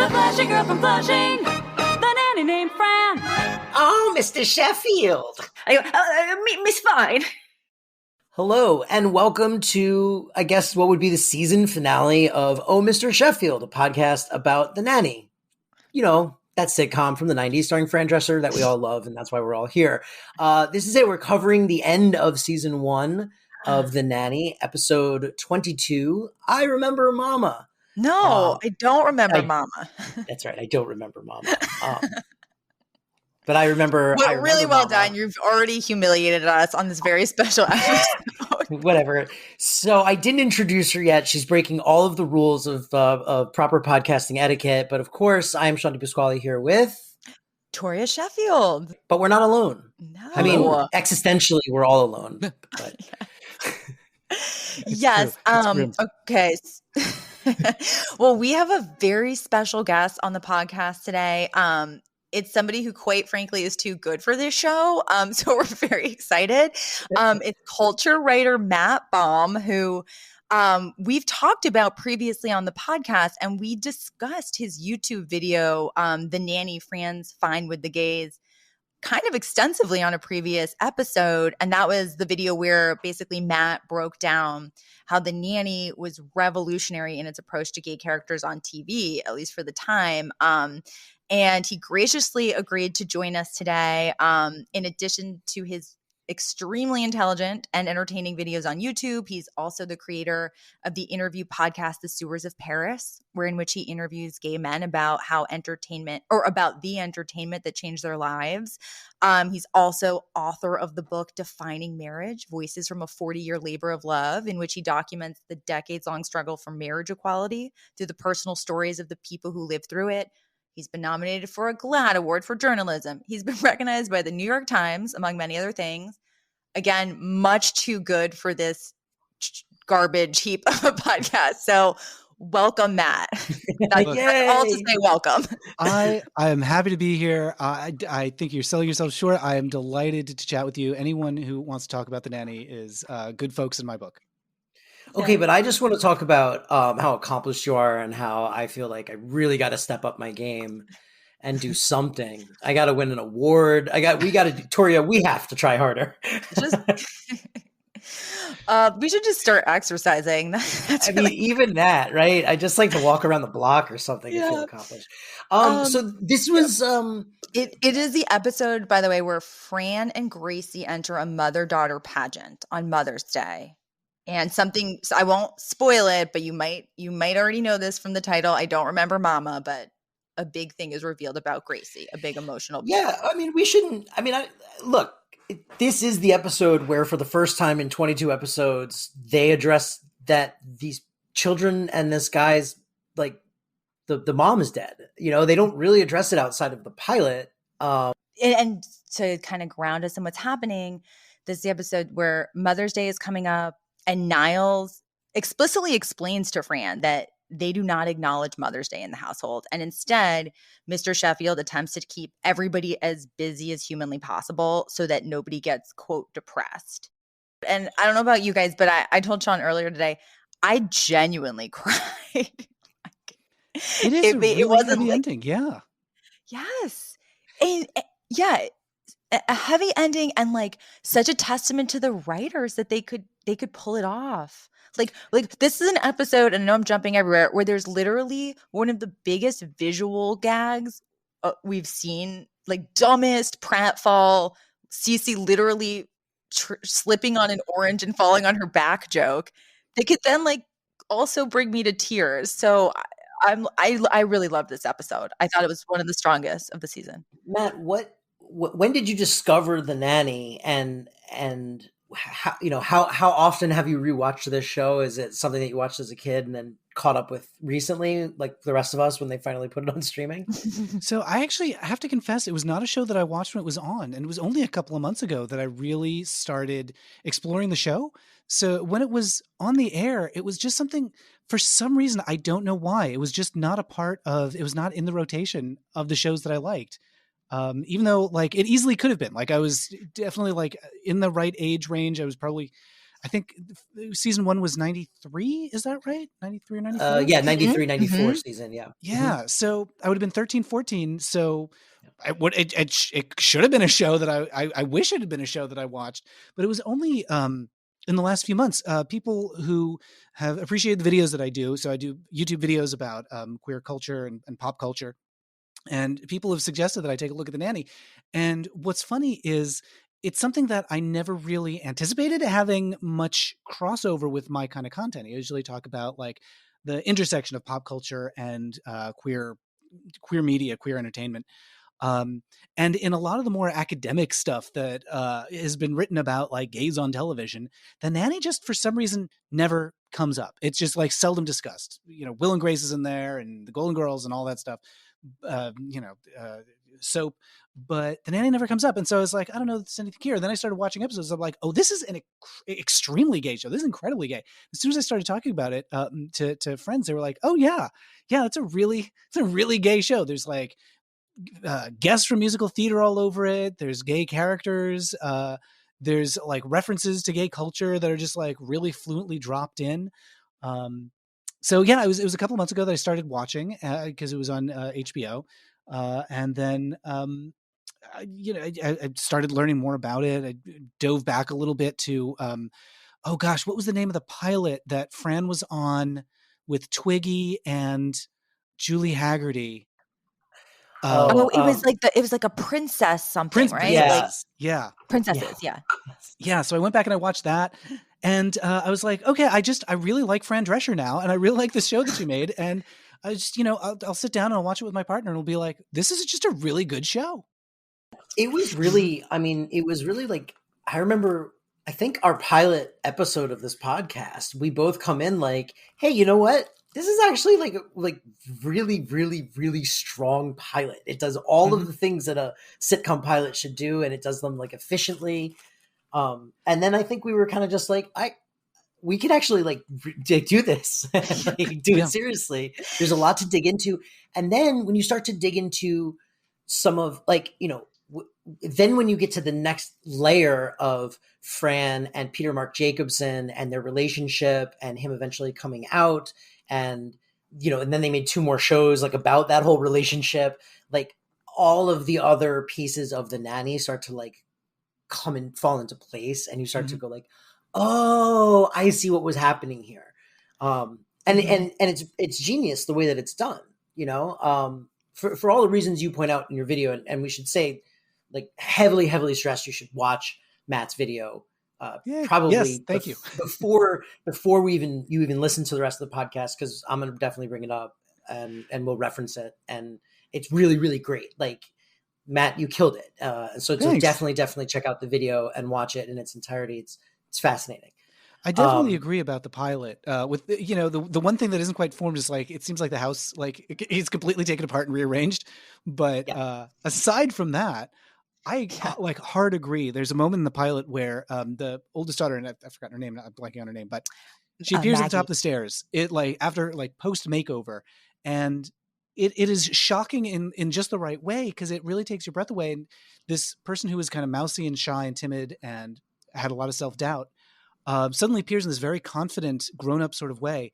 The Flushing girl from Flushing, the nanny named Fran. Oh, Mr. Sheffield. Miss Fine. Hello, and welcome to, I guess, what would be the season finale of Oh, Mr. Sheffield, a podcast about the nanny. You know, that sitcom from the 90s starring Fran Drescher that we all love, and that's why we're all here. This is it. We're covering the end of season 1 of The Nanny, episode 22, I Remember Mama. No, I don't remember Mama. That's right. I don't remember Mama. But I remember. But I remember really well Mama. done. You've already humiliated us on this very special episode. Whatever. So I didn't introduce her yet. She's breaking all of the rules of proper podcasting etiquette. But of course, I am Shawn Pasquale here with Toria Sheffield. But we're not alone. No. I mean, existentially, we're all alone. But. Yes. Okay. Well, we have a very special guest on the podcast today. It's somebody who, quite frankly, is too good for this show. So we're very excited. It's culture writer Matt Baum, who we've talked about previously on the podcast, and we discussed his YouTube video, The Nanny, Fran's Fine with the Gays, kind of extensively on a previous episode. And that was the video where basically Matt broke down how The Nanny was revolutionary in its approach to gay characters on TV, at least for the time. And he graciously agreed to join us today. In addition to his extremely intelligent and entertaining videos on YouTube, he's also the creator of the interview podcast, The Sewers of Paris, in which he interviews gay men about about the entertainment that changed their lives. He's also author of the book Defining Marriage, Voices from a 40-Year Labor of Love, in which he documents the decades-long struggle for marriage equality through the personal stories of the people who lived through it. He's been nominated for a GLAAD Award for journalism. He's been recognized by the New York Times, among many other things. Again, much too good for this garbage heap of a podcast. So welcome, Matt. That's all to say welcome. I am happy to be here. I think you're selling yourself short. I am delighted to chat with you. Anyone who wants to talk about The Nanny is good folks in my book. Okay, but I just want to talk about how accomplished you are and how I feel like I really got to step up my game and do something. I got to win an award. Toria, we have to try harder. We should just start exercising. Even that, right? I just like to walk around the block or something to feel accomplished. So this was... It is the episode, by the way, where Fran and Gracie enter a mother-daughter pageant on Mother's Day. And something, so I won't spoil it, but you might already know this from the title. I don't remember Mama, but a big thing is revealed about Gracie, a big emotional piece. Yeah, I mean, we shouldn't, look, this is the episode where for the first time in 22 episodes, they address that these children and this guy's, like, the mom is dead. You know, they don't really address it outside of the pilot. And to kind of ground us in what's happening, this is the episode where Mother's Day is coming up. And Niles explicitly explains to Fran that they do not acknowledge Mother's Day in the household. And instead, Mr. Sheffield attempts to keep everybody as busy as humanly possible so that nobody gets, quote, depressed. And I don't know about you guys, but I told Shawn earlier today, I genuinely cried. It is it wasn't heavy ending, yeah. Yes. And yeah, a heavy ending and like such a testament to the writers that they could pull it off. Like this is an episode, and I know I'm jumping everywhere, where there's literally one of the biggest visual gags we've seen, like dumbest pratfall, Cece literally slipping on an orange and falling on her back joke. They could then like also bring me to tears. So I really loved this episode. I thought it was one of the strongest of the season. Matt, when did you discover The Nanny, and how often have you rewatched this show? Is it something that you watched as a kid and then caught up with recently, like the rest of us when they finally put it on streaming? So I have to confess, it was not a show that I watched when it was on, and it was only a couple of months ago that I really started exploring the show. So when it was on the air, it was just something, for some reason, I don't know why, it was just not it was not in the rotation of the shows that I liked. Even though like it easily could have been, like I was definitely like in the right age range. I was probably, I think season 1 was 93. Is that right? 93 or 94? Yeah, 93, 94 Mm-hmm. season. Yeah. Yeah. So I would have been 13, 14. So it should have been a show that I wish it had been a show that I watched, but it was only in the last few months, people who have appreciated the videos that I do. So I do YouTube videos about queer culture and pop culture. And people have suggested that I take a look at The Nanny. And what's funny is it's something that I never really anticipated having much crossover with my kind of content. I usually talk about like the intersection of pop culture and queer media, queer entertainment. And in a lot of the more academic stuff that has been written about, like gays on television, The Nanny just for some reason never comes up. It's just like seldom discussed. Will and Grace is in there and the Golden Girls and all that stuff. Soap, but The Nanny never comes up. And so I was like, I don't know if there's anything here. And then I started watching episodes. I'm like, oh, this is an extremely gay show. This is incredibly gay. As soon as I started talking about it to friends, they were like, oh yeah, it's a really gay show. There's like guests from musical theater all over it. There's gay characters. There's like references to gay culture that are just like really fluently dropped in. So yeah, it was a couple of months ago that I started watching because it was on HBO, and then I started learning more about it. I dove back a little bit to oh gosh, what was the name of the pilot that Fran was on with Twiggy and Julie Haggerty? It was like a princess something, right? Yeah. Like yeah, princesses, yeah. So I went back and I watched that, and I was like, okay, I really like Fran Drescher now, and I really like this show that she made, and I just I'll sit down and I'll watch it with my partner, and it'll be like, this is just a really good show. It was really, like, I remember, I think our pilot episode of this podcast, we both come in like, hey, you know what? This is actually like really, really, really strong pilot. It does all of the things that a sitcom pilot should do, and it does them like efficiently. And then I think we were kind of just like, we could actually like do this, like, do it seriously. There's a lot to dig into. And then when you start to dig into some of like, then when you get to the next layer of Fran and Peter Mark Jacobson and their relationship and him eventually coming out, and and then they made 2 more shows like about that whole relationship, like all of the other pieces of The Nanny start to like come and fall into place, and you start to go like, oh, I see what was happening here. And it's genius the way that it's done, for all the reasons you point out in your video. And we should say, like, heavily stressed, you should watch Matt's video. Probably yes, thank you. before you even listen to the rest of the podcast, because I'm going to definitely bring it up and we'll reference it. And it's really, really great. Like, Matt, you killed it. So definitely check out the video and watch it in its entirety. It's fascinating. I definitely agree about the pilot. With the one thing that isn't quite formed is like, it seems like the house it's completely taken apart and rearranged. But aside from that, I like hard agree. There's a moment in the pilot where the oldest daughter, and I forgot her name, I'm blanking on her name, but she appears at the top of the stairs. It like after like post makeover, and it is shocking in just the right way, because it really takes your breath away. And this person who was kind of mousy and shy and timid and had a lot of self-doubt suddenly appears in this very confident, grown-up sort of way.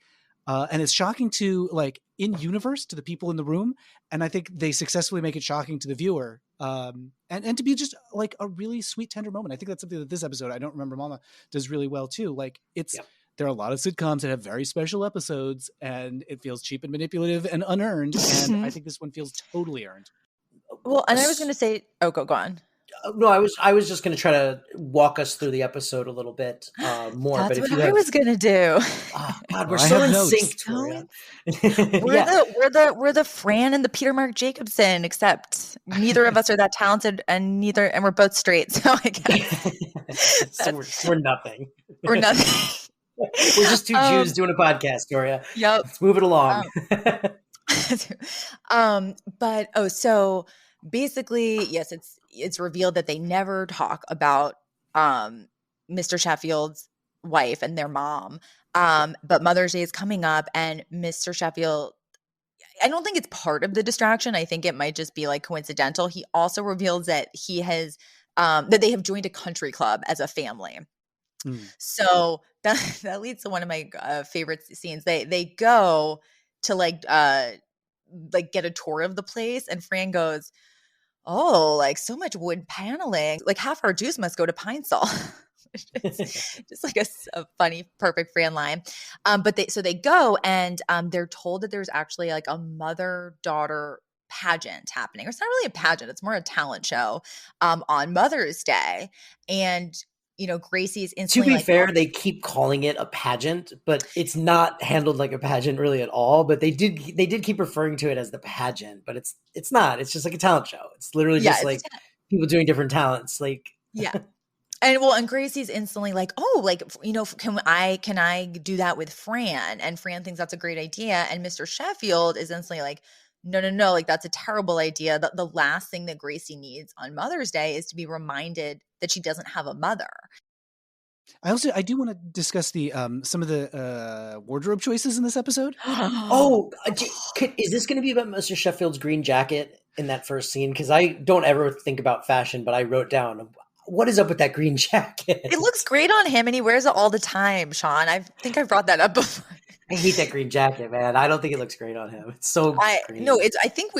And it's shocking to like in universe to the people in the room. And I think they successfully make it shocking to the viewer. And to be just like a really sweet, tender moment. I think that's something that this episode, I Don't Remember Mama, does really well too. Like there are a lot of sitcoms that have very special episodes, and it feels cheap and manipulative and unearned. And I think this one feels totally earned. Well, and I was going to say, go on. No, I was just going to try to walk us through the episode a little bit more. That's but if what I was going to do. Oh, God, we're so in sync, Toria. We're the Fran and the Peter Mark Jacobson, except neither of us are that talented, and we're both straight. So I guess so we're nothing. We're nothing. We're just 2 Jews doing a podcast, Toria. Yep. Let's move it along. So basically, yes, it's revealed that they never talk about Mr. Sheffield's wife and their mom. But Mother's Day is coming up, and Mr. Sheffield, I don't think it's part of the distraction. I think it might just be like coincidental. He also reveals that he has that they have joined a country club as a family. So that leads to one of my favorite scenes. They go to like get a tour of the place, and Fran goes, "Oh, like so much wood paneling. Like half our juice must go to Pine Sol." It's just like a funny, perfect Fran line. But they go, and they're told that there's actually like a mother-daughter pageant happening. Or it's not really a pageant; it's more a talent show on Mother's Day. And Gracie is To instantly be like, fair, they keep calling it a pageant, but it's not handled like a pageant really at all. But they did keep referring to it as the pageant, but it's not. It's just like a talent show. It's literally just like people doing different talents. Like yeah. And Gracie's instantly like, oh, like, can I do that with Fran? And Fran thinks that's a great idea. And Mr. Sheffield is instantly like, no, like that's a terrible idea. The last thing that Gracie needs on Mother's Day is to be reminded that she doesn't have a mother. I do want to discuss the some of the wardrobe choices in this episode. Is this going to be about Mr. Sheffield's green jacket in that first scene? Because I don't ever think about fashion, but I wrote down, what is up with that green jacket? It looks great on him, and he wears it all the time, Shawn. I think I brought that up before. I hate that green jacket, man. I don't think it looks great on him. It's so green. No, I think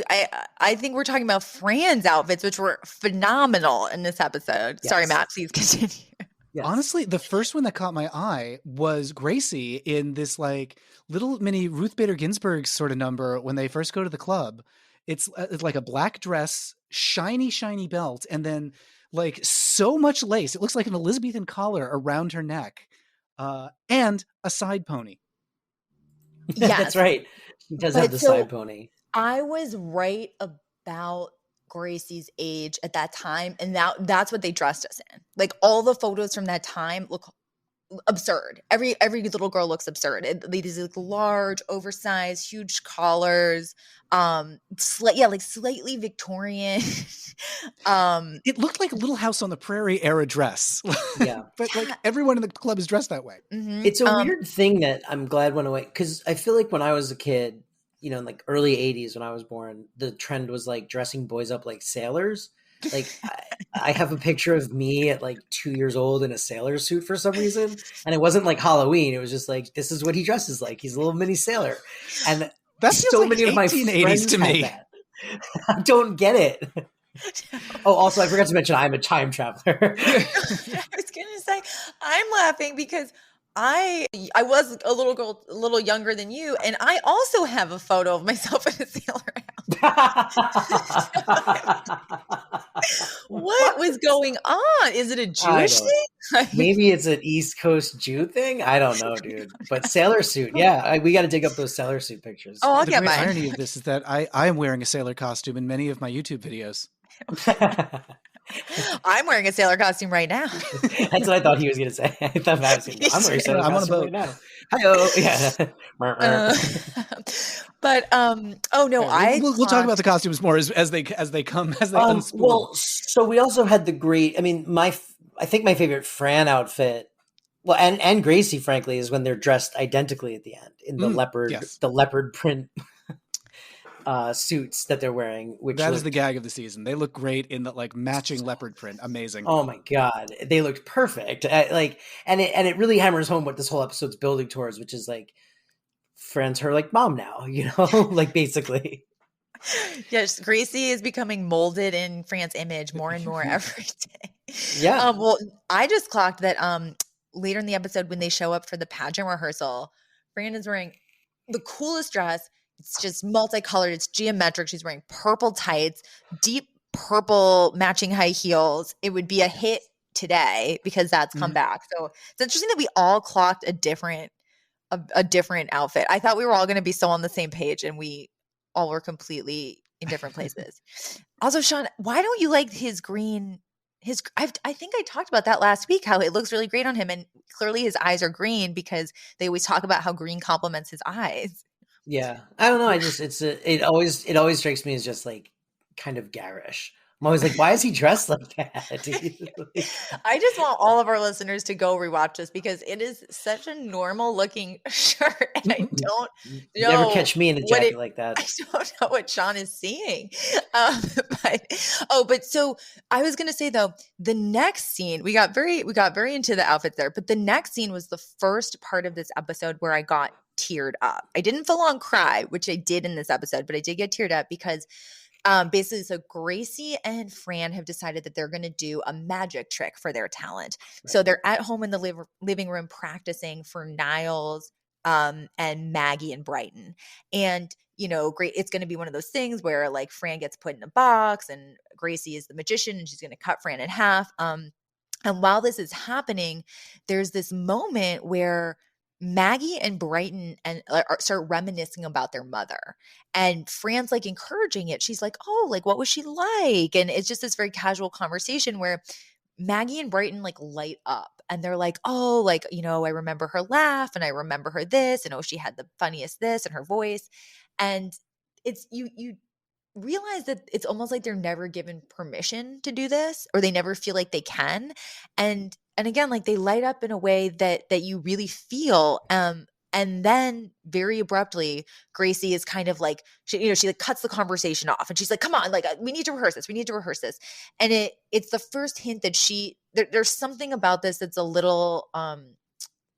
we're talking about Fran's outfits, which were phenomenal in this episode. Yes. Sorry, Matt, please continue. Yes. Honestly, the first one that caught my eye was Gracie in this like little mini Ruth Bader Ginsburg sort of number when they first go to the club. It's like a black dress, shiny belt, and then like so much lace. It looks like an Elizabethan collar around her neck, and a side pony. Yes. That's right. She does have the side pony. I was right about Gracie's age at that time, and that's what they dressed us in. Like all the photos from that time look absurd. Every little girl looks absurd. These like large, oversized, huge collars. Slightly Victorian. It looked like a Little House on the Prairie era dress. Yeah, but like everyone in the club is dressed that way. Mm-hmm. It's a weird thing that I'm glad went away, because I feel like when I was a kid, in like early 80s when I was born, the trend was like dressing boys up like sailors. Like I have a picture of me at like 2 years old in a sailor suit for some reason. And it wasn't like Halloween. It was just like, this is what he dresses like. He's a little mini sailor. And that's so like many of my friends to me. That. I don't get it. Oh, also I forgot to mention I'm a time traveler. I was going to say, I'm laughing because I was a little younger than you, and I also have a photo of myself in a sailor outfit. What was going on? Is it a Jewish thing? Maybe it's an East Coast Jew thing. I don't know, dude. But sailor suit, yeah, we got to dig up those sailor suit pictures. Oh, I'll the get great mine. irony of this is that I am wearing a sailor costume in many of my YouTube videos. I'm wearing a sailor costume right now. That's what I thought he was going to say. I thought I'm wearing a sailor costume right now. Hi-yo. Yeah. But oh no, we'll talk about the costumes more as they unspool. Well, so we also had the great. I mean, I think my favorite Fran outfit. Well, and Gracie, frankly, is when they're dressed identically at the end in the leopard print suits that they're wearing. That is the gag of the season. They look great in the like matching leopard print. Amazing. Oh my god, they looked perfect. And it really hammers home what this whole episode's building towards, which is like Fran's her like mom now, like basically. Yes, Gracie is becoming molded in Fran's image more and more every day. Yeah. Well, I just clocked that later in the episode when they show up for the pageant rehearsal, Fran is wearing the coolest dress. It's just multicolored. It's geometric. She's wearing purple tights, deep purple matching high heels. It would be a hit today because that's come back. So it's interesting that we all clocked a different outfit. I thought we were all going to be so on the same page, and we all were completely in different places. Also, Shawn, why don't you like his green? I think I talked about that last week, how it looks really great on him, and clearly his eyes are green because they always talk about how green complements his eyes. Yeah, I don't know. It always strikes me as just like kind of garish. I'm always like, why is he dressed like that? I just want all of our listeners to go rewatch this because it is such a normal looking shirt, and I don't You never know catch me in a what jacket like that. I don't know what Shawn is seeing. But so I was gonna say though, the next scene we got very into the outfits there, but the next scene was the first part of this episode where I got teared up. I didn't full on cry, which I did in this episode, but I did get teared up because basically, so Gracie and Fran have decided that they're going to do a magic trick for their talent. Right. So they're at home in the living room practicing for Niles and Maggie and Brighton. And, you know, great. It's going to be one of those things where like Fran gets put in a box and Gracie is the magician and she's going to cut Fran in half. And while this is happening, there's this moment where Maggie and Brighton start reminiscing about their mother, and Fran's like encouraging it. She's like, "Oh, like what was she like?" And it's just this very casual conversation where Maggie and Brighton like light up, and they're like, "Oh, like you know, I remember her laugh, and I remember her this, and oh, she had the funniest this, and her voice," and it's you realize that it's almost like they're never given permission to do this, or they never feel like they can, and again, like they light up in a way that you really feel. And then very abruptly, Gracie is kind of like, she like cuts the conversation off and she's like, come on, like we need to rehearse this. We need to rehearse this. And it's the first hint that there's something about this that's a little,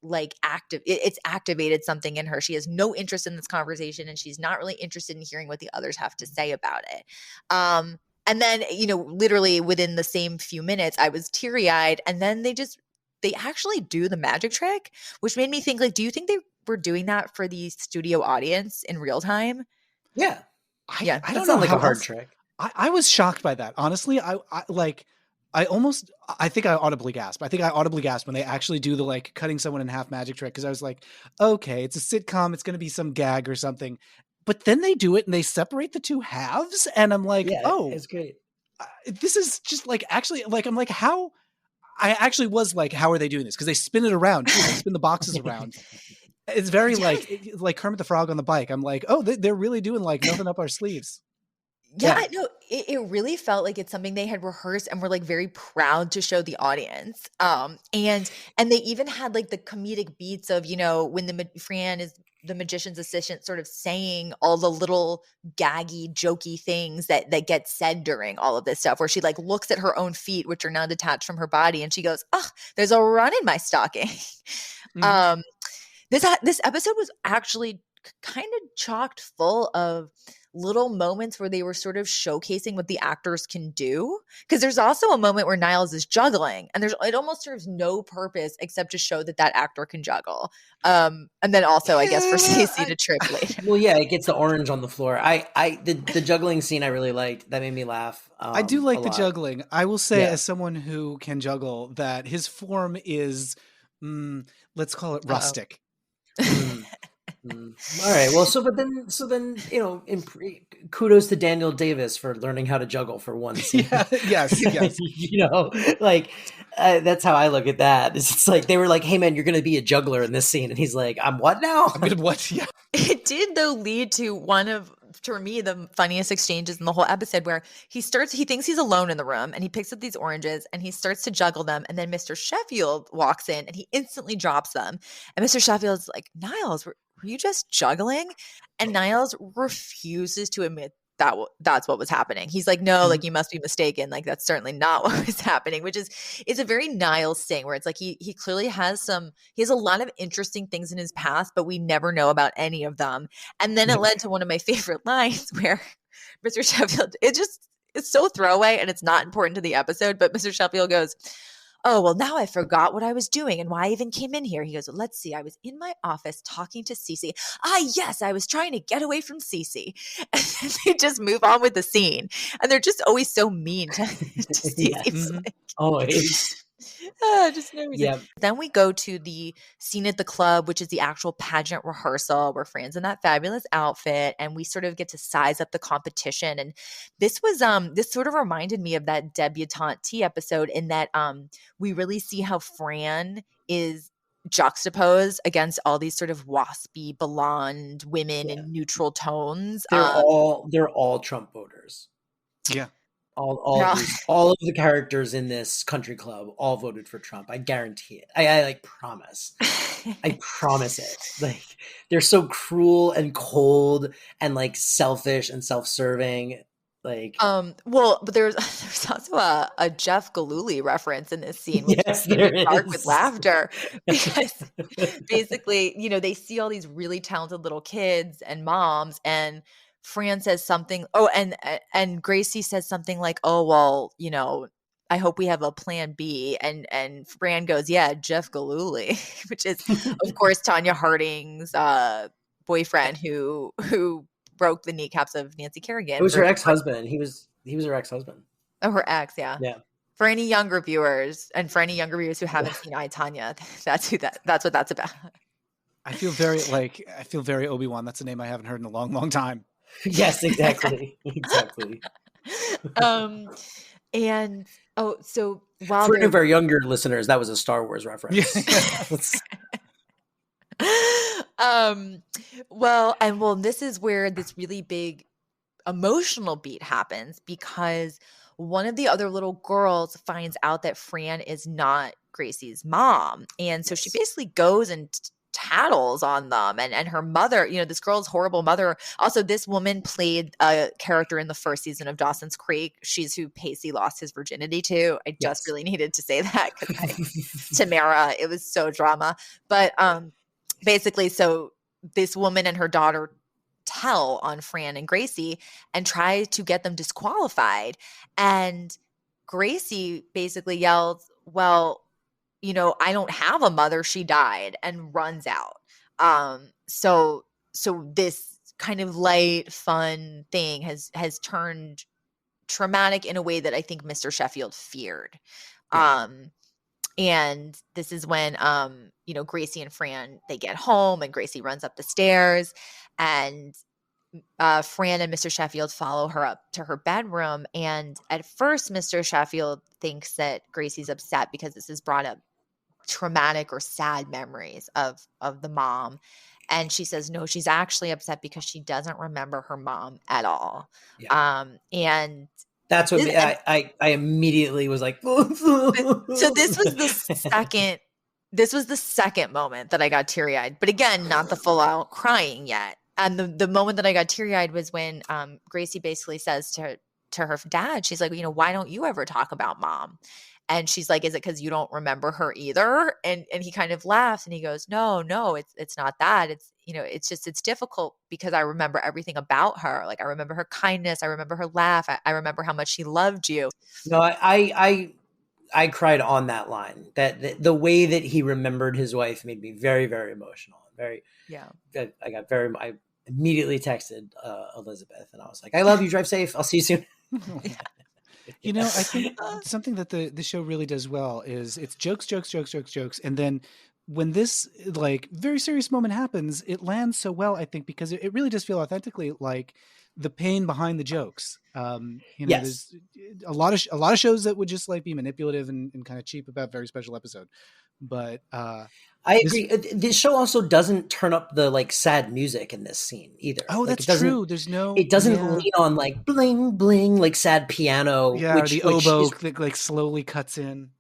like active. It's activated something in her. She has no interest in this conversation and she's not really interested in hearing what the others have to say about it. And then, you know, literally within the same few minutes, I was teary-eyed. And then they actually do the magic trick, which made me think, like, do you think they were doing that for the studio audience in real time? Yeah. I don't know, know, like a hard trick. I was shocked by that. Honestly, I think I audibly gasped. I think I audibly gasped when they actually do the like cutting someone in half magic trick. Cause I was like, okay, it's a sitcom. It's going to be some gag or something. But then they do it and they separate the two halves. And I'm like, oh, it's great. This is just like, actually, like, I'm like, how? I actually was like, how are they doing this? Cause they spin it around. Too. They spin the boxes around. It's very like Kermit the Frog on the bike. I'm like, oh, they're really doing like nothing up our sleeves. Yeah, no, it really felt like it's something they had rehearsed and were like very proud to show the audience. And they even had like the comedic beats of, you know, when Fran is the magician's assistant sort of saying all the little gaggy, jokey things that get said during all of this stuff, where she like looks at her own feet, which are now detached from her body, and she goes, "Oh, there's a run in my stocking." Mm-hmm. This episode was actually kind of chocked full of little moments where they were sort of showcasing what the actors can do. Because there's also a moment where Niles is juggling, and it almost serves no purpose except to show that actor can juggle. And then also, I guess, for Stacey to trip later. Well, yeah, it gets the orange on the floor. The juggling scene I really liked. That made me laugh. I do like the juggling. I will say, as someone who can juggle, that his form is, let's call it rustic. All right. Well, so then, you know, kudos to Daniel Davis for learning how to juggle for one scene. Yes. You know, like that's how I look at that. It's like they were like, "Hey, man, you're going to be a juggler in this scene," and he's like, "I'm what now?" I'm gonna what? Yeah. It did though lead to one of, for me, the funniest exchanges in the whole episode, where he thinks he's alone in the room and he picks up these oranges and he starts to juggle them. And then Mr. Sheffield walks in and he instantly drops them. And Mr. Sheffield's like, "Niles, were you just juggling?" And Niles refuses to admit that that's what was happening. He's like, "No, like you must be mistaken. Like that's certainly not what was happening," which is a very Niles thing, where it's like he clearly has a lot of interesting things in his past, but we never know about any of them. And then it led to one of my favorite lines where Mr. Sheffield, it's so throwaway and it's not important to the episode, but Mr. Sheffield goes, "Oh, well, now I forgot what I was doing and why I even came in here." He goes, "Let's see. I was in my office talking to Cece. Ah, yes, I was trying to get away from Cece." And they just move on with the scene. And they're just always so mean to Cece. Always. Just no reason. Yep. Then we go to the scene at the club, which is the actual pageant rehearsal where Fran's in that fabulous outfit, and we sort of get to size up the competition. And this was this sort of reminded me of that debutante tea episode, in that we really see how Fran is juxtaposed against all these sort of waspy blonde women in neutral tones. They're all Trump voters. Yeah. All of the characters in this country club all voted for Trump. I guarantee it. I like promise. I promise it. Like, they're so cruel and cold and like selfish and self-serving. Like, well, but there's also a Jeff Galooly reference in this scene, which yes, made there me bark is. with laughter because basically, they see all these really talented little kids and moms, and Fran says something. Oh, and Gracie says something like, "Oh, well, I hope we have a plan B." And Fran goes, "Yeah, Jeff Galooly," which is, of course, Tanya Harding's boyfriend who broke the kneecaps of Nancy Kerrigan. It was her ex-husband. He was her ex-husband. Oh, her ex, yeah. Yeah. For any younger viewers, and for any younger viewers who haven't seen I, Tanya, that's what that's about. I feel very Obi-Wan. That's a name I haven't heard in a long, long time. Yes, exactly. Exactly. And so while for any of our younger listeners, that was a Star Wars reference. Well, this is where this really big emotional beat happens, because one of the other little girls finds out that Fran is not Gracie's mom. And so she basically goes and tattles on them, and her mother, this girl's horrible mother. Also, this woman played a character in the first season of Dawson's Creek. She's who Pacey lost his virginity to. I just really needed to say that because Tamara, it was so drama. But basically, so this woman and her daughter tell on Fran and Gracie and try to get them disqualified. And Gracie basically yells, "Well, I don't have a mother. She died," and runs out. So this kind of light, fun thing has turned traumatic in a way that I think Mr. Sheffield feared. Yeah. And this is when, Gracie and Fran, they get home, and Gracie runs up the stairs, and Fran and Mr. Sheffield follow her up to her bedroom. And at first, Mr. Sheffield thinks that Gracie's upset because this has brought up traumatic or sad memories of the mom. And she says, no, she's actually upset because she doesn't remember her mom at all. Yeah. And that's what I immediately was like. So this was the second moment that I got teary-eyed, but again, not the full out crying yet. And the moment that I got teary-eyed was when Gracie basically says to her dad, she's like, why don't you ever talk about mom? And she's like, is it because you don't remember her either? And he kind of laughs and he goes, no, it's not that. It's, it's just, it's difficult because I remember everything about her. Like, I remember her kindness. I remember her laugh. I remember how much she loved you. No, I cried on that line. That the way that he remembered his wife made me very, very emotional. I immediately texted Elizabeth, and I was like, I love you. Drive safe. I'll see you soon. I think something that the show really does well is it's jokes. And then when this like very serious moment happens, it lands so well, I think, because it really does feel authentically like the pain behind the jokes. Yes. There's a lot of shows that would just like be manipulative and kind of cheap about very special episode. But I agree. This show also doesn't turn up the like sad music in this scene either. Oh, like, that's true. It doesn't lean on like bling bling like sad piano. Yeah, which oboe that like slowly cuts in.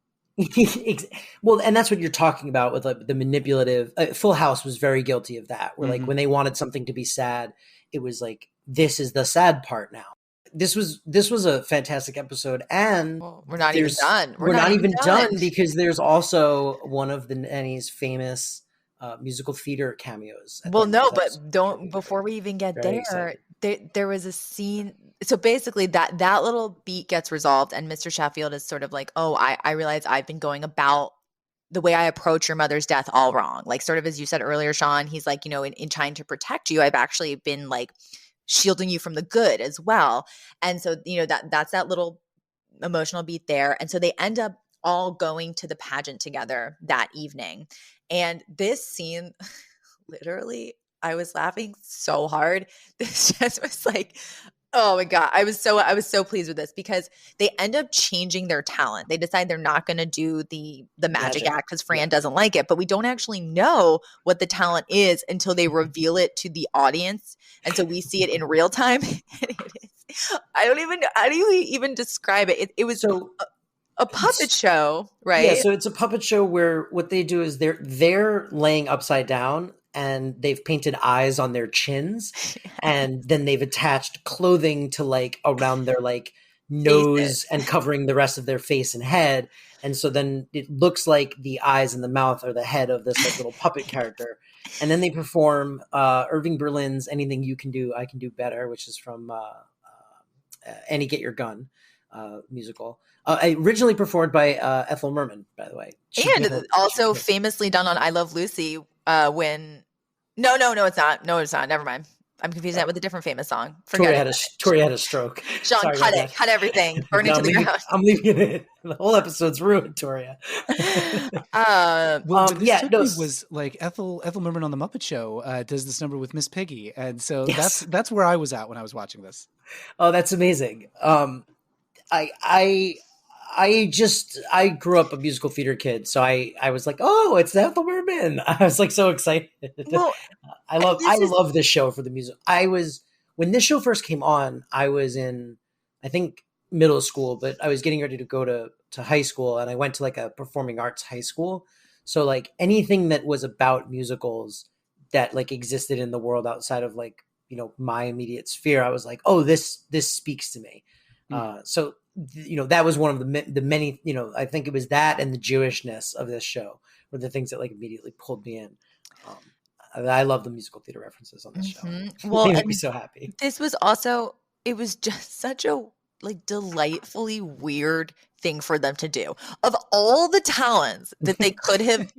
Well, and that's what you're talking about with like the manipulative. Full House was very guilty of that. Where like when they wanted something to be sad, it was like, this is the sad part now. This was a fantastic episode, and we're not even done. We're not even done because there's also one of the Nanny's famous musical theater cameos. Well, no, but before we even get there was a scene. So basically that little beat gets resolved, and Mr. Sheffield is sort of like, oh, I realize I've been going about the way I approach your mother's death all wrong. Like, sort of as you said earlier, Shawn, he's like, in trying to protect you, I've actually been like shielding you from the good as well. And so, that's that little emotional beat there. And so they end up all going to the pageant together that evening. And this scene, literally, I was laughing so hard. This just was like, oh my God. I was so pleased with this because they end up changing their talent. They decide they're not going to do the magic act because Fran doesn't like it, but we don't actually know what the talent is until they reveal it to the audience. And so we see it in real time. And I don't even. How do you even describe it? It was a puppet show, right? Yeah, so it's a puppet show where what they do is they're laying upside down and they've painted eyes on their chins, and then they've attached clothing to like around their like nose and covering the rest of their face and head. And so then it looks like the eyes and the mouth are the head of this like little puppet character. And then they perform Irving Berlin's "Anything You Can Do, I Can Do Better," which is from Annie Get Your Gun musical. Originally performed by Ethel Merman, by the way. And also famously done on I Love Lucy when... No, it's not. No, it's not. Never mind. I'm confusing that with a different famous song. Toria had a stroke. Sean, Sorry cut it. Cut everything. Burn it to the ground. I'm leaving it. The whole episode's ruined, Toria. Was like Ethel Merman on the Muppet Show does this number with Miss Piggy, and so that's where I was at when I was watching this. Oh, that's amazing. I grew up a musical theater kid, so I was like, oh, it's Ethel Merman. I was like so excited. Well, I love this show for the music. When this show first came on, I was in, I think, middle school, but I was getting ready to go to high school, and I went to like a performing arts high school. So like anything that was about musicals that like existed in the world outside of like, you know, my immediate sphere, I was like, oh, this speaks to me. So you know, that was one of the many, you know, I think it was that and the Jewishness of this show were the things that like immediately pulled me in. I love the musical theater references on this show. Well, they make me so happy. This was also, it was just such a like delightfully weird thing for them to do. Of all the talents that they could have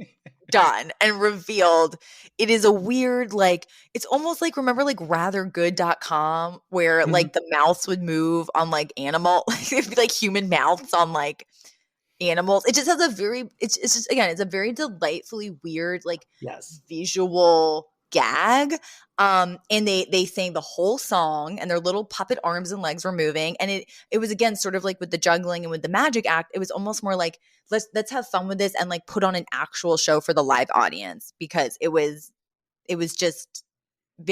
done and revealed, it is a weird, like, it's almost like, remember like rathergood.com where like the mouths would move on like animal, it'd be like human mouths on like animals. It just has it's just, again, it's a very delightfully weird, like visual gag. And they sang the whole song and their little puppet arms and legs were moving. And it was, again, sort of like with the juggling and with the magic act, it was almost more like, let's have fun with this and like put on an actual show for the live audience, because it was just,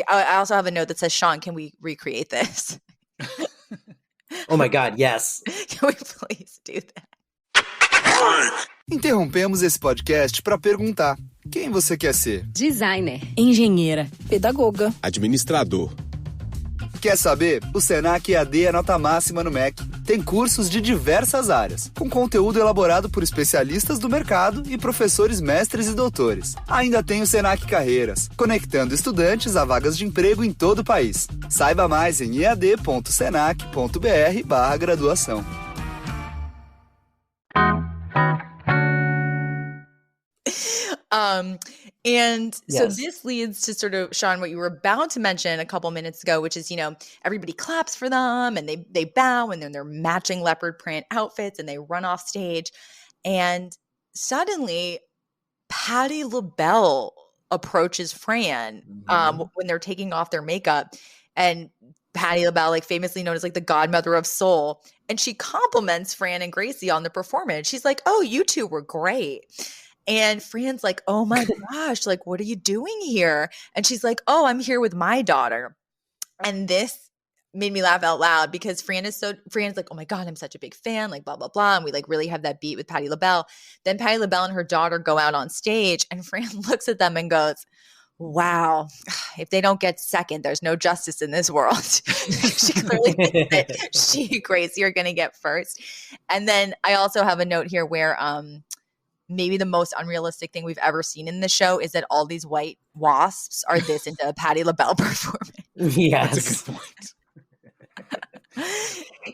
I also have a note that says, Sean, can we recreate this? Oh my God, yes. Can we please do that? Interrompemos esse podcast para perguntar: quem você quer ser? Designer, engenheira, pedagoga, administrador. Quer saber? O Senac EAD é nota máxima no MEC. Tem cursos de diversas áreas, com conteúdo elaborado por especialistas do mercado e professores mestres e doutores. Ainda tem o Senac Carreiras, conectando estudantes a vagas de emprego em todo o país. Saiba mais em ead.senac.br/graduação. So this leads to sort of, Sean, what you were about to mention a couple minutes ago, which is, you know, everybody claps for them and they bow and then they're matching leopard print outfits and they run off stage. And suddenly Patti LaBelle approaches Fran when they're taking off their makeup. And Patti LaBelle, like famously known as like the godmother of soul. And she compliments Fran and Gracie on the performance. She's like, oh, you two were great. And Fran's like, oh my gosh, like, what are you doing here? And she's like, oh, I'm here with my daughter. And this made me laugh out loud because Fran's like, oh my God, I'm such a big fan, like blah, blah, blah. And we like really have that beat with Patti LaBelle. Then Patti LaBelle and her daughter go out on stage and Fran looks at them and goes, wow, if they don't get second, there's no justice in this world. She clearly thinks that she and Gracie are going to get first. And then I also have a note here where maybe the most unrealistic thing we've ever seen in the show is that all these white wasps are this into a Patti LaBelle performance. Yes. That's a good point.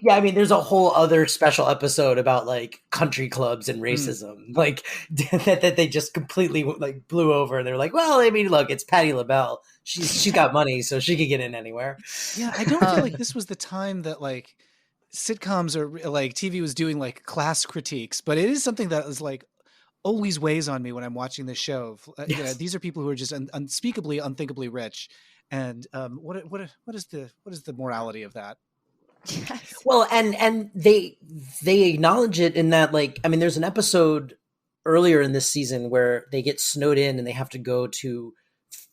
Yeah, I mean, there's a whole other special episode about like country clubs and racism, like that they just completely like blew over. They're like, well, I mean, look, it's Patti LaBelle. She's got money, so she could get in anywhere. Yeah, I don't feel like this was the time that like sitcoms or like TV was doing like class critiques, but it is something that is like always weighs on me when I'm watching this show. These are people who are just unspeakably, unthinkably rich. And what is the morality of that? Yes. Well, and they acknowledge it in that, like, I mean, there's an episode earlier in this season where they get snowed in and they have to go to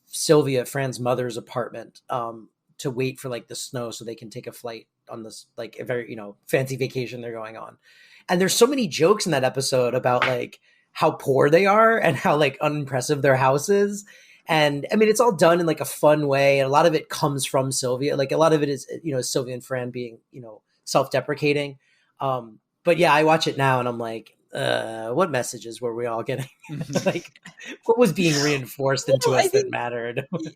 Sylvia, Fran's mother's apartment, to wait for like the snow so they can take a flight this like a very, fancy vacation they're going on. And there's so many jokes in that episode about like how poor they are and how like unimpressive their house is. And I mean, it's all done in like a fun way. And a lot of it comes from Sylvia. Like a lot of it is, Sylvia and Fran being, self-deprecating. But yeah, I watch it now and I'm like, what messages were we all getting? Like, what was being reinforced into us that mattered? One of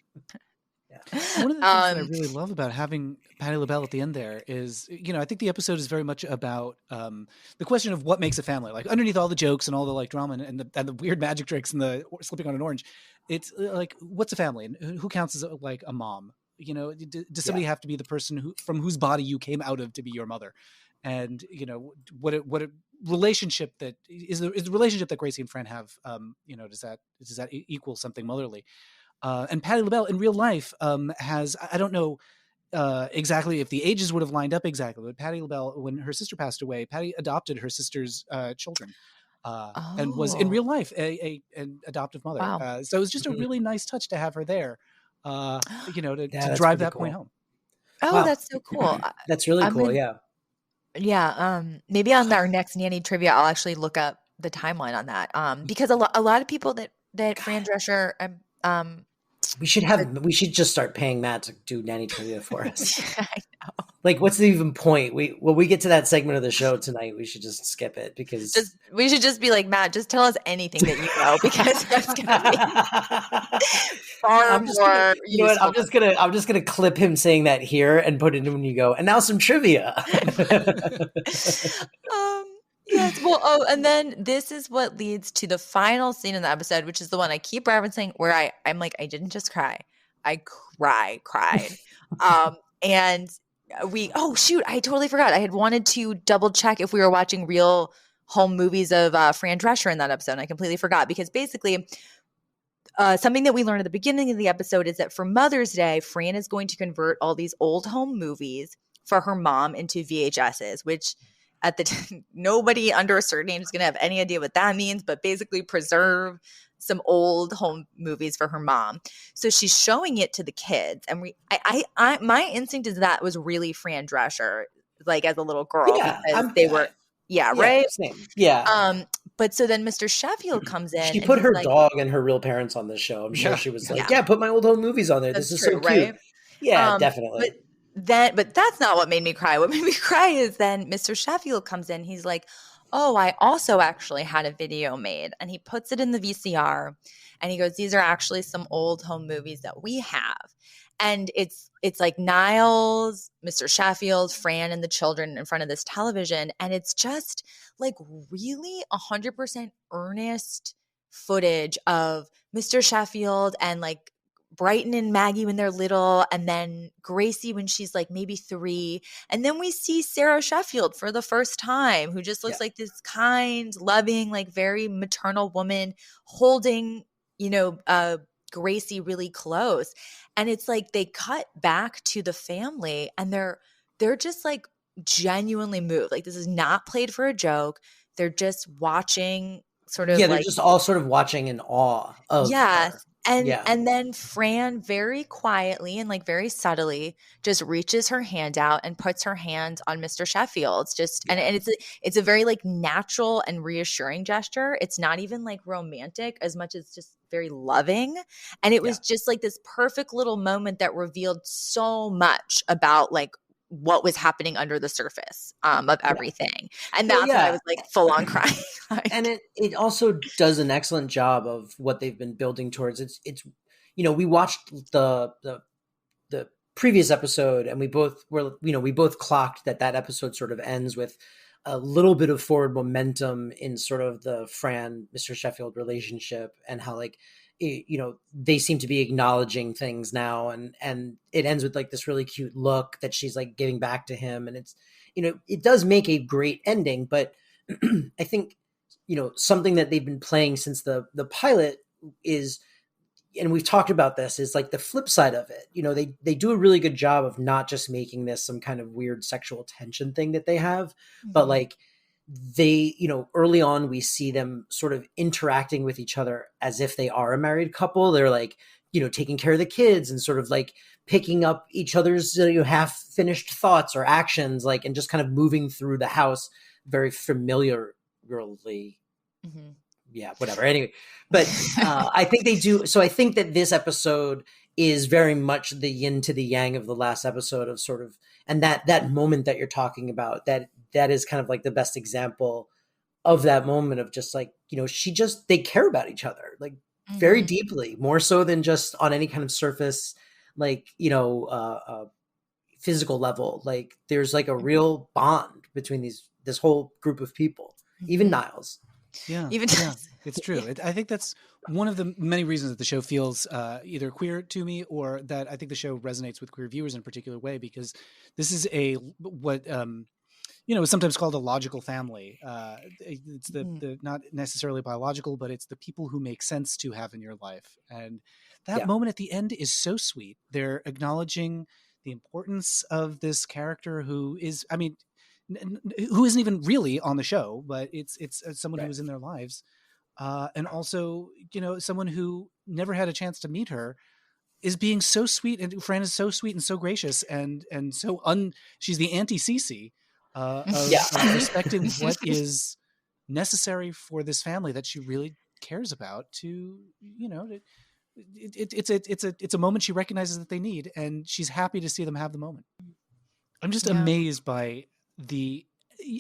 the things that I really love about having Patti LaBelle at the end there is, I think the episode is very much about the question of what makes a family. Like underneath all the jokes and all the like drama and the weird magic tricks and the slipping on an orange, it's like, what's a family and who counts as like a mom? Does somebody have to be the person from whose body you came out of to be your mother? And what a relationship that is the relationship that Gracie and Fran have. Does that equal something motherly? And Patti LaBelle in real life has, I don't know exactly if the ages would have lined up exactly, but Patti LaBelle, when her sister passed away, Patti adopted her sister's children and was in real life an adoptive mother. Wow. So it was just a really nice touch to have her there, to drive pretty that cool. point home. Oh, Wow. that's so cool. That's really cool. Yeah. Maybe on our next Nanny trivia, I'll actually look up the timeline on that. Because a lot of people that Fran Drescher, we should just start paying Matt to do Nanny trivia for us. I know. Like, what's the even point? When we get to that segment of the show tonight, we should just skip it because we should just be like, Matt, just tell us anything that you know, because that's gonna be far more. You know what? I'm just gonna clip him saying that here and put it in when you go. And now some trivia. Yes. Well, and then this is what leads to the final scene in the episode, which is the one I keep referencing where I'm like, I didn't just cry. I cried. And oh shoot, I totally forgot. I had wanted to double check if we were watching real home movies of Fran Drescher in that episode. And I completely forgot because basically something that we learned at the beginning of the episode is that for Mother's Day, Fran is going to convert all these old home movies for her mom into VHSs, which at the time, nobody under a certain age is going to have any idea what that means, but basically preserve some old home movies for her mom. So she's showing it to the kids. And my instinct is that was really Fran Drescher, like as a little girl, because they were, right? Same. Yeah. But so then Mr. Sheffield comes in. She put her dog and her real parents on this show. I'm sure she was like, put my old home movies on there. That's this is true, so cute. Right? Yeah, definitely. But that's not what made me cry. What made me cry is then Mr. Sheffield comes in. He's like, oh, I also actually had a video made. And he puts it in the VCR and he goes, these are actually some old home movies that we have. And it's like Niles, Mr. Sheffield, Fran, and the children in front of this television. And it's just like really 100% earnest footage of Mr. Sheffield and like Brighton and Maggie when they're little, and then Gracie when she's like maybe 3. And then we see Sarah Sheffield for the first time, who just looks like this kind, loving, like very maternal woman holding, Gracie really close. And it's like they cut back to the family and they're just like genuinely moved. Like this is not played for a joke. They're just watching sort of they're just all sort of watching in awe of her. And then Fran very quietly and like very subtly just reaches her hand out and puts her hand on Mr. Sheffield's and it's a very like natural and reassuring gesture. It's not even like romantic as much as just very loving. And it was just like this perfect little moment that revealed so much about like what was happening under the surface of everything. And that's when I was like full on crying. And it also does an excellent job of what they've been building towards. It's we watched the previous episode and we both clocked that episode sort of ends with a little bit of forward momentum in sort of the Fran Mr. Sheffield relationship and how like they seem to be acknowledging things now, and it ends with like this really cute look that she's like giving back to him, and it's it does make a great ending. But I think something that they've been playing since the pilot is, and we've talked about this, is like the flip side of it. They do a really good job of not just making this some kind of weird sexual tension thing that they have, but like they, early on we see them sort of interacting with each other as if they are a married couple. They're like, taking care of the kids and sort of like picking up each other's half finished thoughts or actions, like, and just kind of moving through the house very familiarly. Mm-hmm. Yeah, whatever. Anyway, but I think they do. So I think that this episode is very much the yin to the yang of the last episode of sort of, and that moment that you're talking about, that is kind of like the best example of that moment of just like, they care about each other, like very deeply, more so than just on any kind of surface, like, physical level. Like there's like a real bond between this whole group of people, even Niles. Yeah, Even it's true. I think that's one of the many reasons that the show feels either queer to me, or that I think the show resonates with queer viewers in a particular way, because this is what is sometimes called a logical family. It's the not necessarily biological, but it's the people who make sense to have in your life. And that moment at the end is so sweet. They're acknowledging the importance of this character who is, who isn't even really on the show, but it's someone who was in their lives. And also, someone who never had a chance to meet her is being so sweet, and Fran is so sweet and so gracious and so she's the anti-Cece of respecting what is necessary for this family that she really cares about to, it's a moment she recognizes that they need, and she's happy to see them have the moment. I'm just amazed by the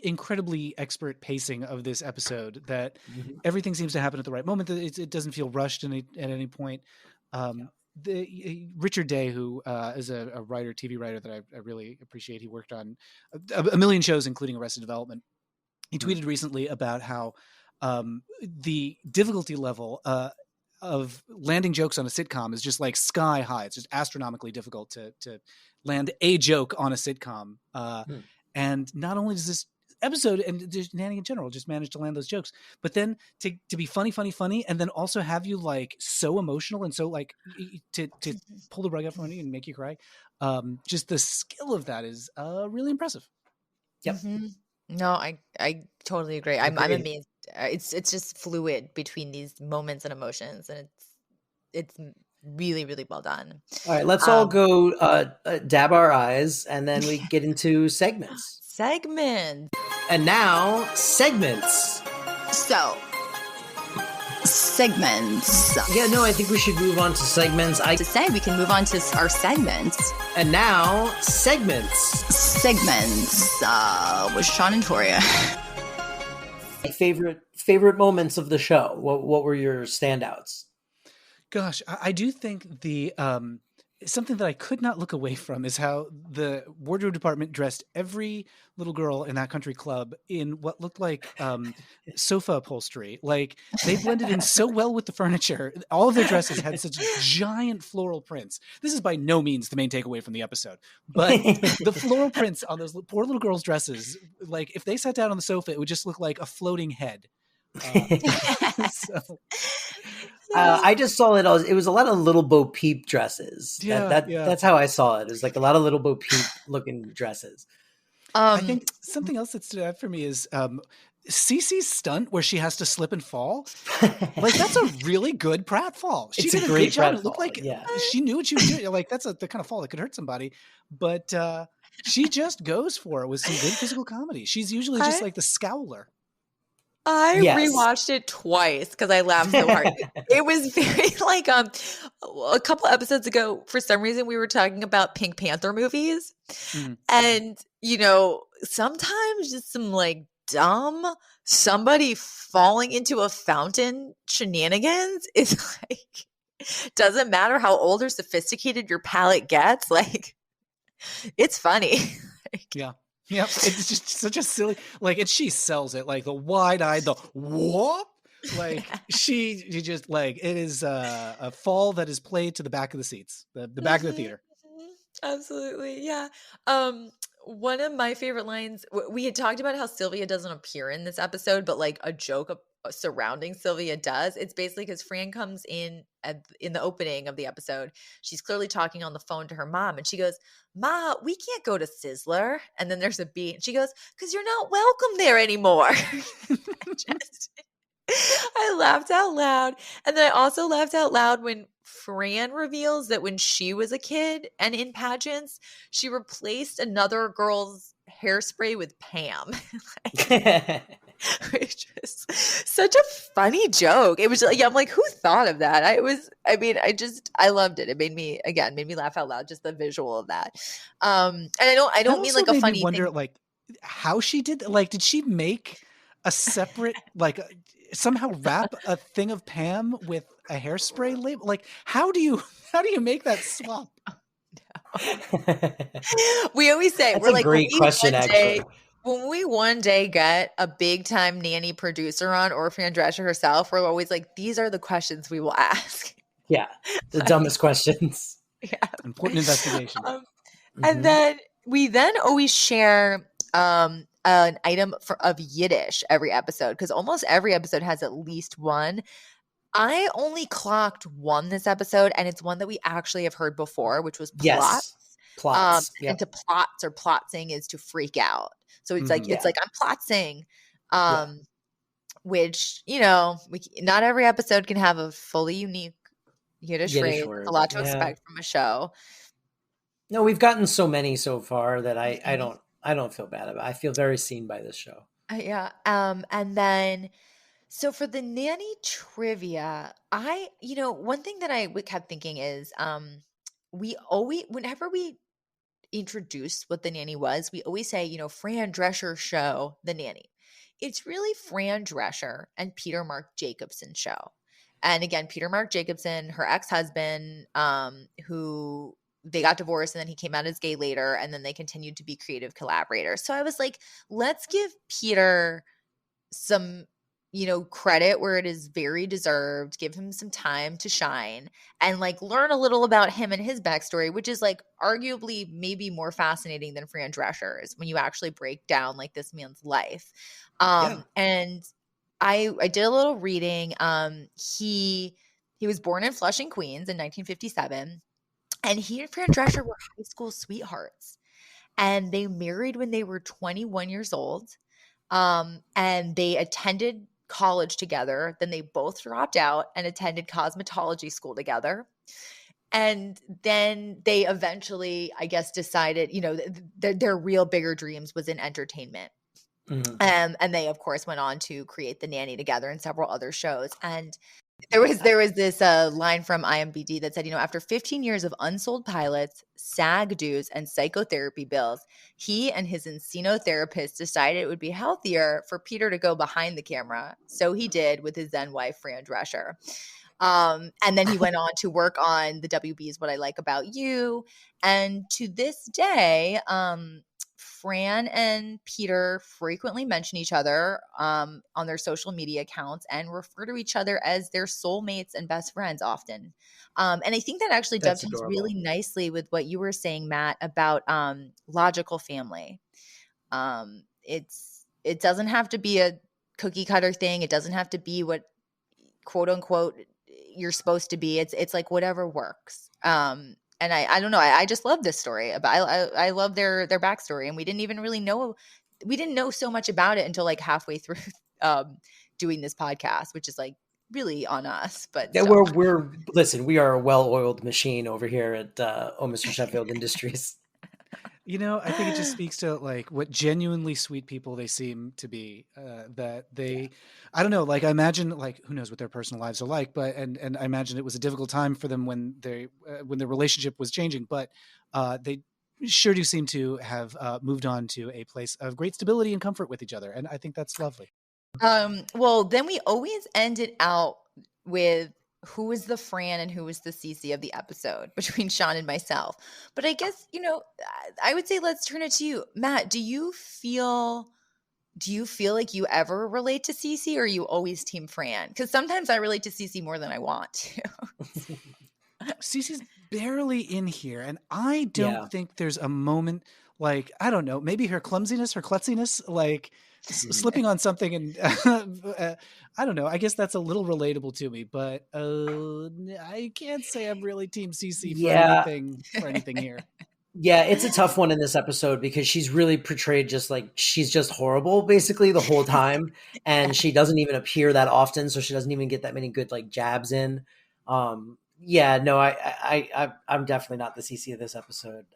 incredibly expert pacing of this episode, that everything seems to happen at the right moment. It doesn't feel rushed at any point. Richard Day, who is a TV writer that I really appreciate. He worked on a million shows, including Arrested Development. He tweeted recently about how the difficulty level of landing jokes on a sitcom is just like sky high. It's just astronomically difficult to land a joke on a sitcom. And not only does this episode and Nanny in general just manage to land those jokes, but then to be funny, and then also have you like so emotional and so like to pull the rug out from you and make you cry. Just the skill of that is really impressive. Yep. No, I totally agree. I'm amazed. It's just fluid between these moments and emotions, and it's really, really well done. All right, let's all go dab our eyes, and then we get into segments. And now, segments. So, segments. Yeah, no, I think we should move on to segments. We can move on to our segments. And now, segments. Segments with Shawn and Toria. Favorite moments of the show. What were your standouts? Gosh, I do think the something that I could not look away from is how the wardrobe department dressed every little girl in that country club in what looked like sofa upholstery. Like they blended in so well with the furniture. All of their dresses had such giant floral prints. This is by no means the main takeaway from the episode, but the floral prints on those poor little girls' dresses, like if they sat down on the sofa, it would just look like a floating head. I just saw it. It was a lot of little Bo Peep dresses. That's how I saw it. It was like a lot of little Bo Peep looking dresses. I think something else that stood out for me is Cece's stunt where she has to slip and fall. Like that's a really good pratfall. She did a great job. It looked like she knew what she was doing. Like that's the kind of fall that could hurt somebody, but she just goes for it with some good physical comedy. She's usually just like the scowler. I rewatched it twice because I laughed so hard. It was very like a couple episodes ago, for some reason we were talking about Pink Panther movies. And sometimes just some like dumb somebody falling into a fountain shenanigans is like, doesn't matter how old or sophisticated your palate gets, like it's funny. Yep, it's just such a silly, like, and she sells it, like the wide-eyed, the whoop, like she just like, it is a fall that is played to the back of the seats, the back of the theater. Absolutely, yeah. One of my favorite lines, we had talked about how Sylvia doesn't appear in this episode, but like a joke surrounding Sylvia does. It's basically because Fran comes in in the opening of the episode. She's clearly talking on the phone to her mom, and she goes, "Ma, we can't go to Sizzler." And then there's a beat, and she goes, "Because you're not welcome there anymore." I laughed out loud. And then I also laughed out loud when Fran reveals that when she was a kid and in pageants, she replaced another girl's hairspray with Pam. Which was such a funny joke. It was like, I'm like, who thought of that? I loved it. It made me laugh out loud, just the visual of that. And I don't mean also like a made me funny wonder, thing. like, how she did, like, did she make a separate, like, somehow wrap a thing of Pam with a hairspray label? Like, how do you make that swap? We always say, That's we're a like, great question, actually. when we one day get a big time Nanny producer on, or Fran Drescher herself, we're always like, these are the questions we will ask. Yeah, the dumbest questions. Yeah. Important investigation. And then we always share an item of Yiddish every episode, because almost every episode has at least one. I only clocked one this episode, and it's one that we actually have heard before, which was plot. Yes, plots. And to plots or plotzing is to freak out. So it's like, Yeah. I'm plotzing. Which, not every episode can have a fully unique Yiddish phrase. word. A lot to expect from a show. No, we've gotten so many so far that I don't feel bad about it. I feel very seen by this show. Yeah. And then, so for the Nanny trivia, one thing that I kept thinking is, whenever we introduce what the Nanny was, we always say, Fran Drescher's show, The Nanny. It's really Fran Drescher and Peter Mark Jacobson's show. And again, Peter Mark Jacobson, her ex-husband, who they got divorced, and then he came out as gay later, and then they continued to be creative collaborators. So I was like, let's give Peter some, credit where it is very deserved. Give him some time to shine and like learn a little about him and his backstory, which is like arguably maybe more fascinating than Fran Drescher's when you actually break down like this man's life. And I did a little reading. He was born in Flushing, Queens in 1957, and he and Fran Drescher were high school sweethearts, and they married when they were 21 years old. And they attended college together. Then they both dropped out and attended cosmetology school together. And then they eventually, I guess, decided, their real bigger dreams was in entertainment. And they, of course, went on to create The Nanny together and several other shows. And there was this line from IMDb that said, after 15 years of unsold pilots, SAG dues, and psychotherapy bills, he and his Encino therapist decided it would be healthier for Peter to go behind the camera. So he did with his then wife, Fran Drescher. And then he went on to work on the WB's What I Like About You. And to this day, Fran and Peter frequently mention each other on their social media accounts and refer to each other as their soulmates and best friends often. And I think that actually dovetails really nicely with what you were saying, Matt, about logical family. It doesn't have to be a cookie cutter thing. It doesn't have to be what quote unquote you're supposed to be. It's like whatever works. And I don't know. I just love this story. I love their backstory, and we didn't even really know. We didn't know so much about it until like halfway through doing this podcast, which is like really on us. But yeah, listen. We are a well-oiled machine over here at Mr. Sheffield Industries. I think it just speaks to like what genuinely sweet people they seem to be. That they, I don't know, like I imagine, like who knows what their personal lives are like, but and I imagine it was a difficult time for them when their relationship was changing, but they sure do seem to have moved on to a place of great stability and comfort with each other, and I think that's lovely. Well, then we always ended out with who was the Fran and who was the Cece of the episode between Shawn and myself. But I guess, I would say let's turn it to you. Matt, do you feel like you ever relate to Cece, or are you always team Fran? Because sometimes I relate to Cece more than I want to. Cece's barely in here, and I don't think there's a moment like, I don't know, maybe her clumsiness, her klutziness, like slipping on something, and I don't know. I guess that's a little relatable to me, but I can't say I'm really team Cece for anything here. Yeah, it's a tough one in this episode because she's really portrayed just like she's just horrible basically the whole time, and she doesn't even appear that often, so she doesn't even get that many good like jabs in. Yeah, no, I'm definitely not the CC of this episode.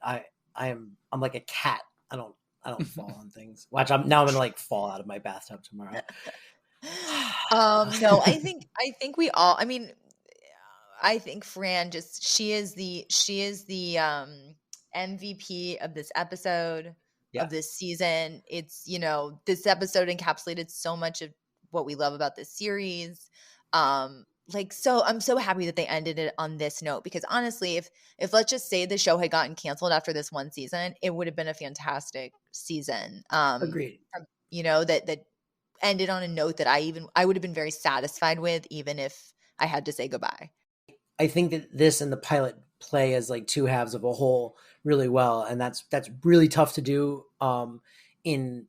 I'm like a cat. I don't fall on things. Watch, I'm gonna like fall out of my bathtub tomorrow. No, I think we all, I mean, I think Fran just, she is the MVP of this episode, Yeah. of this season. It's, this episode encapsulated so much of what we love about this series. So I'm so happy that they ended it on this note, because honestly, if let's just say the show had gotten canceled after this one season, it would have been a fantastic season. Agreed. That ended on a note that I would have been very satisfied with, even if I had to say goodbye. I think that this and the pilot play as like two halves of a whole really well, and that's really tough to do in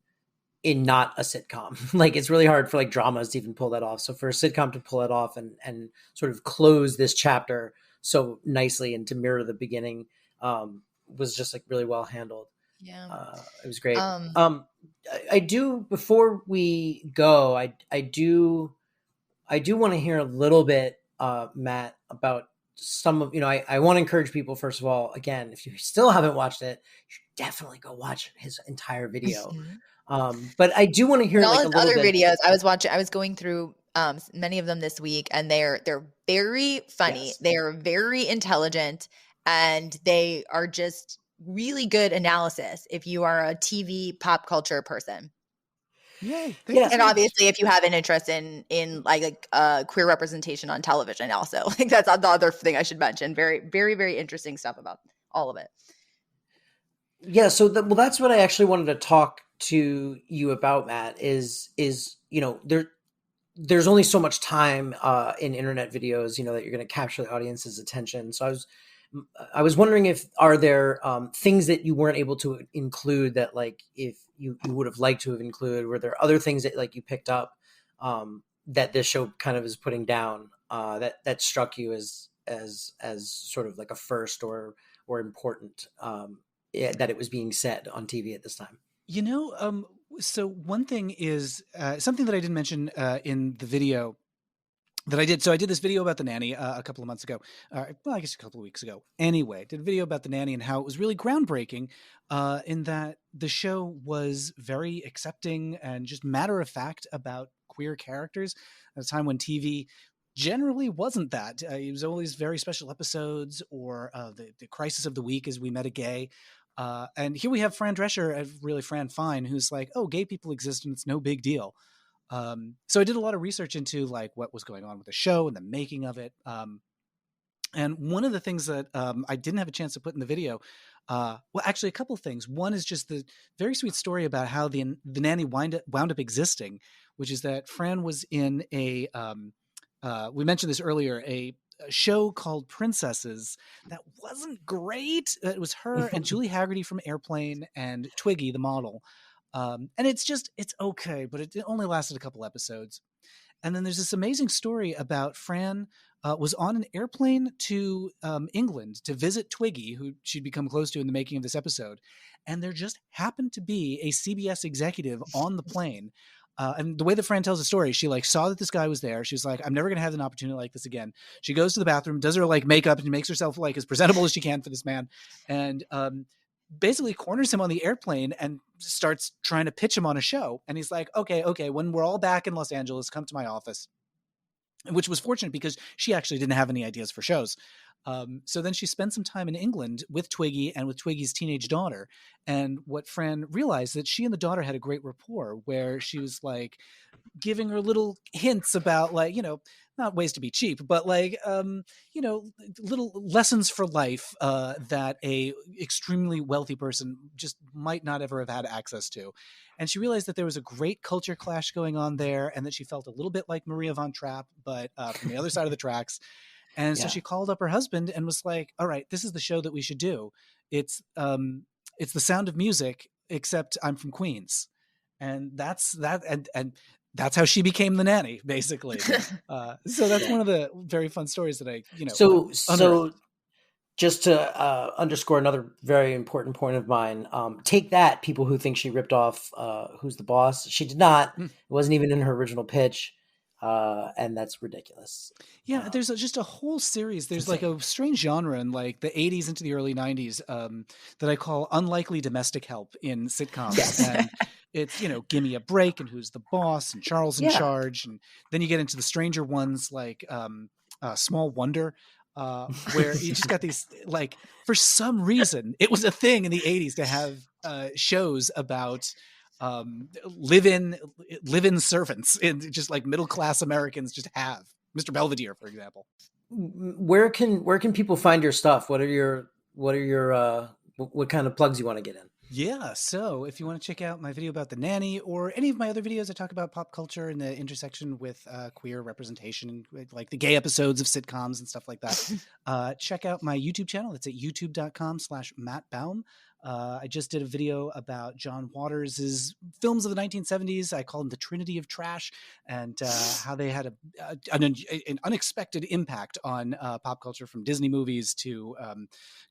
not a sitcom. Like it's really hard for like dramas to even pull that off. So for a sitcom to pull it off and sort of close this chapter so nicely and to mirror the beginning was just like really well handled. Yeah. It was great. I do, before we go, I do want to hear a little bit, Matt, about some of, I want to encourage people, first of all, again, if you still haven't watched it, you should definitely go watch his entire video. But I do want to hear and all like his a little other bit. videos I was going through many of them this week, and they're very funny. Yes. They are very intelligent, and they are just really good analysis if you are a TV pop culture person. Yay. Yeah. And obviously if you have an interest in like queer representation on television also. Like that's the other thing I should mention. Very, very, very interesting stuff about all of it. Yeah, so that's what I actually wanted to talk to you about, Matt, is there's only so much time in internet videos, that you're going to capture the audience's attention. So I was wondering, if are there things that you weren't able to include that, like, if you would have liked to have included? Were there other things that like you picked up that this show kind of is putting down that struck you as sort of like a first or important that it was being said on TV at this time? So one thing is something that I didn't mention in the video that I did. So I did this video about the Nanny a couple of months ago. Well, I guess a couple of weeks ago. Anyway, did a video about the Nanny and how it was really groundbreaking in that the show was very accepting and just matter of fact about queer characters at a time when TV generally wasn't that. It was always very special episodes or the crisis of the week as we met a gay. And here we have Fran Drescher, really Fran Fine, who's like, oh, gay people exist and it's no big deal. So I did a lot of research into like what was going on with the show and the making of it. And one of the things that I didn't have a chance to put in the video, well, actually a couple of things. One is just the very sweet story about how the Nanny wound up existing, which is that Fran was in we mentioned this earlier, a show called Princesses that wasn't great. It was her and Julie Haggerty from Airplane and Twiggy, the model. And it's okay, but it only lasted a couple episodes. And then there's this amazing story about Fran was on an airplane to England to visit Twiggy, who she'd become close to in the making of this episode. And there just happened to be a CBS executive on the plane. And the way that Fran tells the story, she like saw that this guy was there. She was like, I'm never going to have an opportunity like this again. She goes to the bathroom, does her like makeup and makes herself like as presentable as she can for this man. And basically corners him on the airplane and starts trying to pitch him on a show. And he's like, okay. When we're all back in Los Angeles, come to my office, which was fortunate because she actually didn't have any ideas for shows. So then she spent some time in England with Twiggy and with Twiggy's teenage daughter. And what Fran realized that she and the daughter had a great rapport where she was like giving her little hints about like, not ways to be cheap, but like, little lessons for life that a extremely wealthy person just might not ever have had access to. And she realized that there was a great culture clash going on there and that she felt a little bit like Maria von Trapp, but from the other side of the tracks. And so she called up her husband and was like, all right, this is the show that we should do. It's The Sound of Music, except I'm from Queens. And that's that. And that's how she became the Nanny, basically. So that's one of the very fun stories that I, So just to underscore another very important point of mine, take that, people who think she ripped off Who's the Boss. She did not. It wasn't even in her original pitch. and that's ridiculous. Yeah, there's just a whole series. There's like a strange genre in like the 80s into the early 90s that I call unlikely domestic help in sitcoms. Yes. And it's, Gimme a Break and Who's the Boss and Charles in Charge. And then you get into the stranger ones like Small Wonder, where you just got these, like, for some reason, it was a thing in the 80s to have shows about live-in servants, and just like middle-class Americans just have. Mr. Belvedere, for example. Where can people find your stuff? What kind of plugs you want to get in? Yeah, so if you want to check out my video about the Nanny or any of my other videos, I talk about pop culture and the intersection with queer representation, like the gay episodes of sitcoms and stuff like that. Check out my YouTube channel. It's at youtube.com/Matt Baum. I just did a video about John Waters' films of the 1970s. I call them the Trinity of Trash, and how they had an unexpected impact on pop culture, from Disney movies to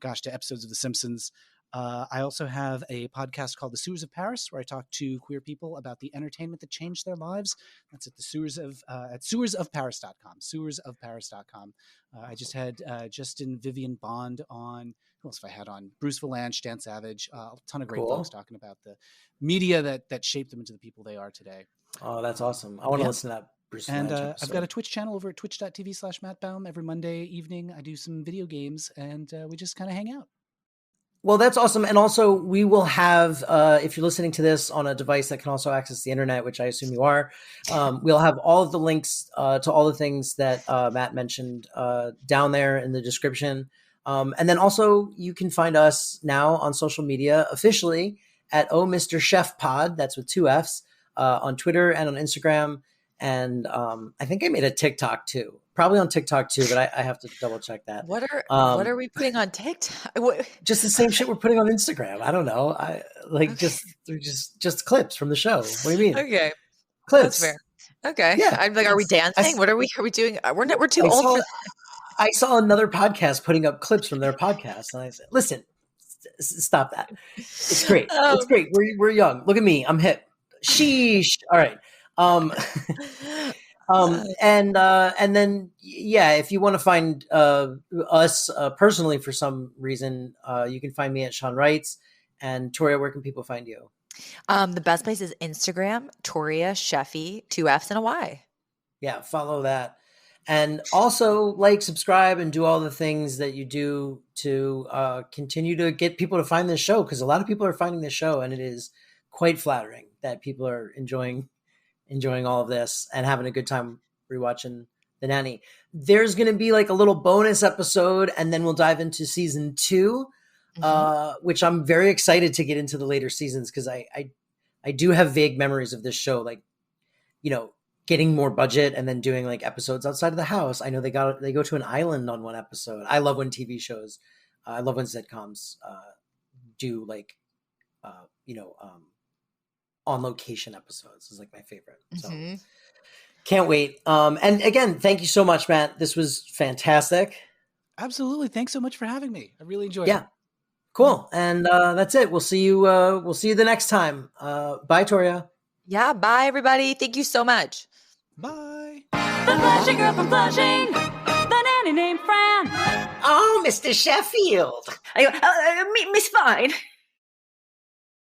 episodes of The Simpsons. I also have a podcast called The Sewers of Paris, where I talk to queer people about the entertainment that changed their lives. That's at sewersofparis.com. Sewersofparis.com. I just had Justin Vivian Bond on. Who else have I had on? Bruce Valanche, Dan Savage, a ton of great folks talking about the media that shaped them into the people they are today. Oh, that's awesome. I want to listen to that Bruce Valanche episode. I've got a Twitch channel over at twitch.tv/Matt Baum. Every Monday evening, I do some video games, and we just kind of hang out. Well, that's awesome. And also, we will have, if you're listening to this on a device that can also access the internet, which I assume you are, we'll have all of the links to all the things that Matt mentioned down there in the description. And then also, you can find us now on social media officially at Oh Mr. Chef Pod. That's with 2 Fs on Twitter and on Instagram. And I think I made a TikTok too. Probably on TikTok too, but I have to double check that. What are we putting on TikTok? Just the same shit we're putting on Instagram. I don't know. They're just clips from the show. What do you mean? Okay, clips. That's fair. Okay, yeah. I'm like, are we dancing? What are we doing? We're too old for. I saw another podcast putting up clips from their podcast, and I said, "Listen, stop that. It's great. It's great. We're young. Look at me. I'm hip. Sheesh. All right." And then, if you want to find us personally for some reason, you can find me at Shawn Wrights. And Toria, where can people find you? The best place is Instagram, Toria Sheffy, 2 Fs and a Y. Yeah, follow that. And also subscribe, and do all the things that you do to continue to get people to find this show, because a lot of people are finding this show, and it is quite flattering that people are enjoying all of this and having a good time rewatching The Nanny. There's going to be a little bonus episode, and then we'll dive into season 2, which I'm very excited to get into the later seasons, because I do have vague memories of this show, getting more budget and then doing episodes outside of the house. I know they go to an island on one episode. I love when TV shows, I love when sitcoms do on location episodes. Is my favorite. So can't wait. And again, thank you so much, Matt. This was fantastic. Absolutely. Thanks so much for having me. I really enjoyed it. Cool. And that's it. We'll see you the next time. Bye, Toria. Yeah. Bye, everybody. Thank you so much. Bye. The Flushing girl from Flushing, the nanny named Fran. Oh, Mr. Sheffield. Miss Fine.